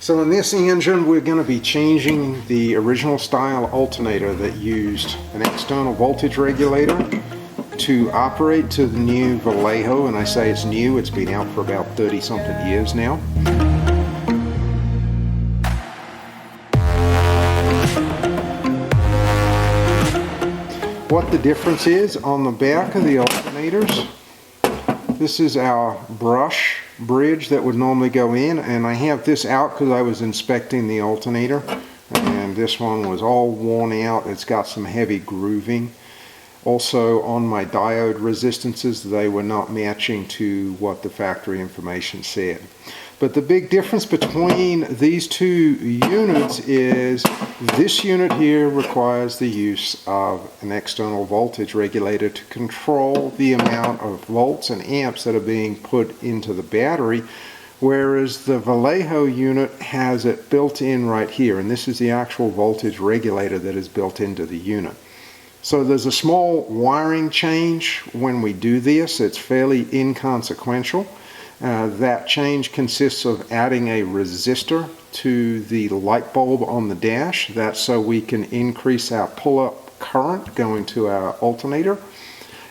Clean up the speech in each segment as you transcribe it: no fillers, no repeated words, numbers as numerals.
So in this engine we're going to be changing the original style alternator that used an external voltage regulator to operate to the new Valeo, and I say it's new, it's been out for about 30 something years now. What the difference is on the back of the alternators, this is our brush bridge that would normally go in, and I have this out because I was inspecting the alternator and this one was all worn out. It's got some heavy grooving. Also on my diode resistances, they were not matching to what the factory information said. But the big difference between these two units is this unit here requires the use of an external voltage regulator to control the amount of volts and amps that are being put into the battery, whereas the Valeo unit has it built in right here, and this is the actual voltage regulator that is built into the unit. So there's a small wiring change when we do this. It's fairly inconsequential. That change consists of adding a resistor to the light bulb on the dash. That's so we can increase our pull-up current going to our alternator.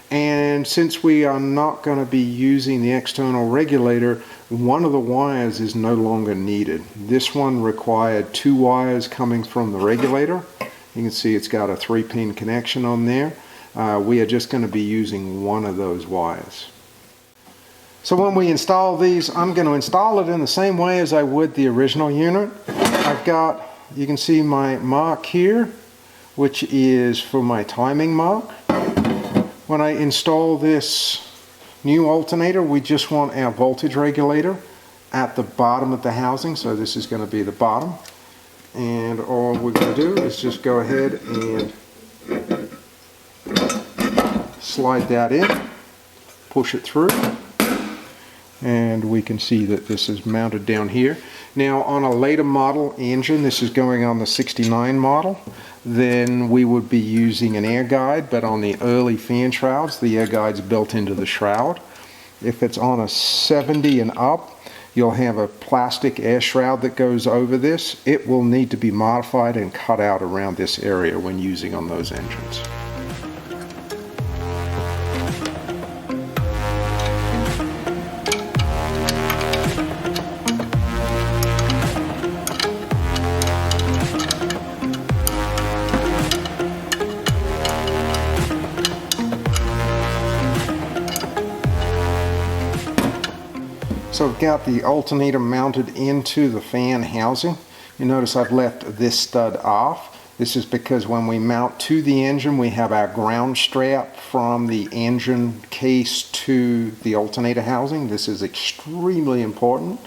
And since we are not going to be using the external regulator, one of the wires is no longer needed. This one required 2 wires coming from the regulator. You can see it's got a 3-pin connection on there. We are just going to be using one of those wires. So when we install these, I'm going to install it in the same way as I would the original unit. I've got, you can see my mark here, which is for my timing mark. When I install this new alternator, we just want our voltage regulator at the bottom of the housing. So this is going to be the bottom. And all we're going to do is just go ahead and slide that in, push it through, and we can see that this is mounted down here. Now on a later model engine, this is going on the 69 model, then we would be using an air guide, but on the early fan shrouds, the air guide's built into the shroud. If it's on a 70 and up, you'll have a plastic air shroud that goes over this. It will need to be modified and cut out around this area when using on those engines. So I've got the alternator mounted into the fan housing. You notice I've left this stud off. This is because when we mount to the engine, we have our ground strap from the engine case to the alternator housing. This is extremely important.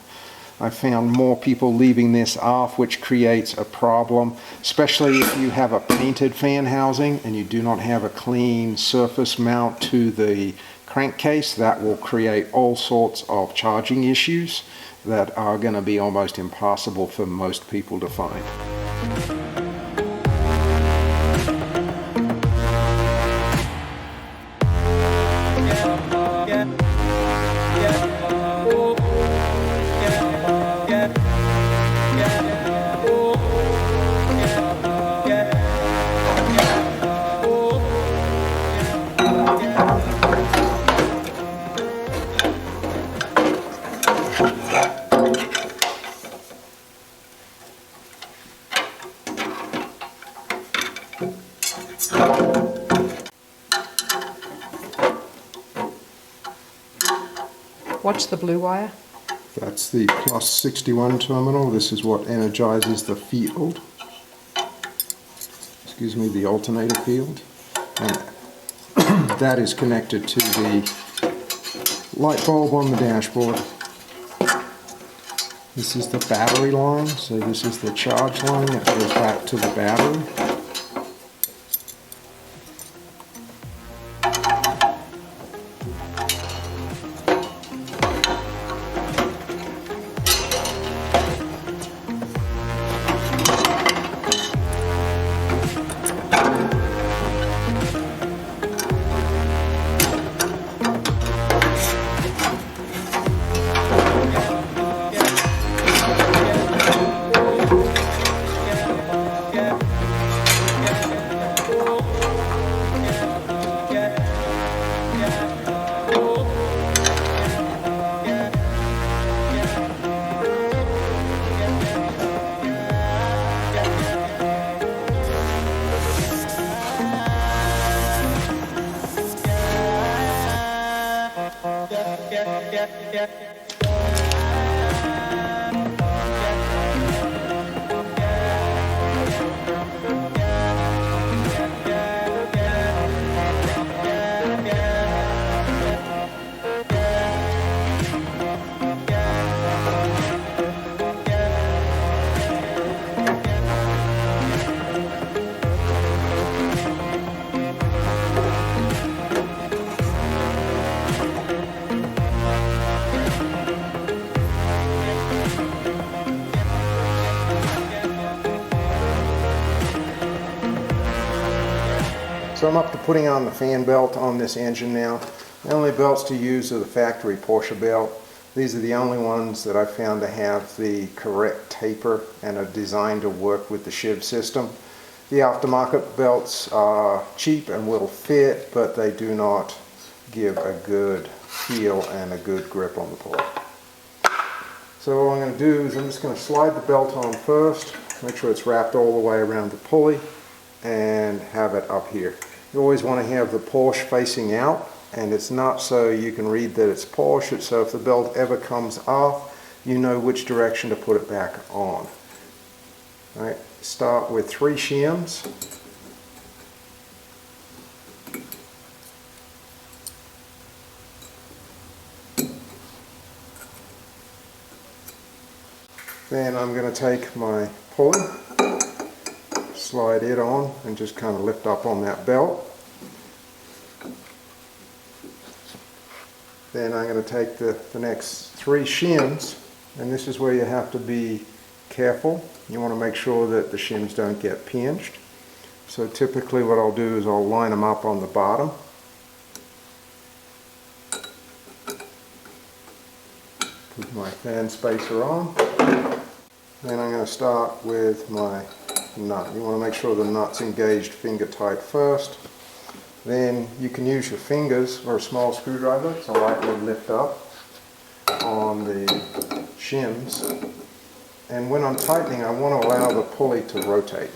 I found more people leaving this off, which creates a problem, especially if you have a painted fan housing and you do not have a clean surface mount to the crankcase. That will create all sorts of charging issues that are going to be almost impossible for most people to find. Watch the blue wire. That's the plus 61 terminal. This is what energizes the field. Excuse me, the alternator field. And that is connected to the light bulb on the dashboard. This is the battery line, so this is the charge line that goes back to the battery. So I'm up to putting on the fan belt on this engine now. The only belts to use are the factory Porsche belt. These are the only ones that I've found to have the correct taper and are designed to work with the shiv system. The aftermarket belts are cheap and will fit, but they do not give a good feel and a good grip on the pulley. So what I'm going to do is I'm just going to slide the belt on first, make sure it's wrapped all the way around the pulley, and have it up here. You always want to have the Porsche facing out, and it's not so you can read that it's Porsche. It's so if the belt ever comes off, you know which direction to put it back on. All right, start with 3 shims. Then I'm going to take my pulley, slide it on, and just kind of lift up on that belt. Then I'm going to take the next 3 shims, and this is where you have to be careful. You want to make sure that the shims don't get pinched. So typically what I'll do is I'll line them up on the bottom. Put my fan spacer on. Then I'm going to start with my nut. You want to make sure the nut's engaged finger tight first. Then you can use your fingers or a small screwdriver to lightly lift up on the shims. And when I'm tightening, I want to allow the pulley to rotate.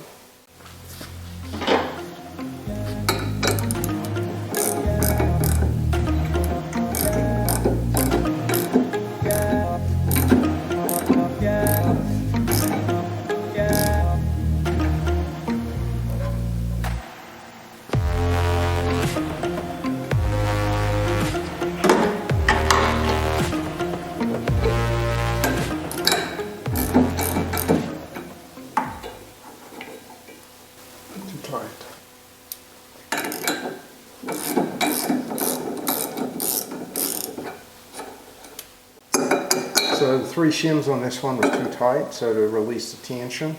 So the 3 shims on this one was too tight, so to release the tension,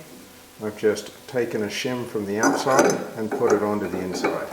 I've just taken a shim from the outside and put it onto the inside.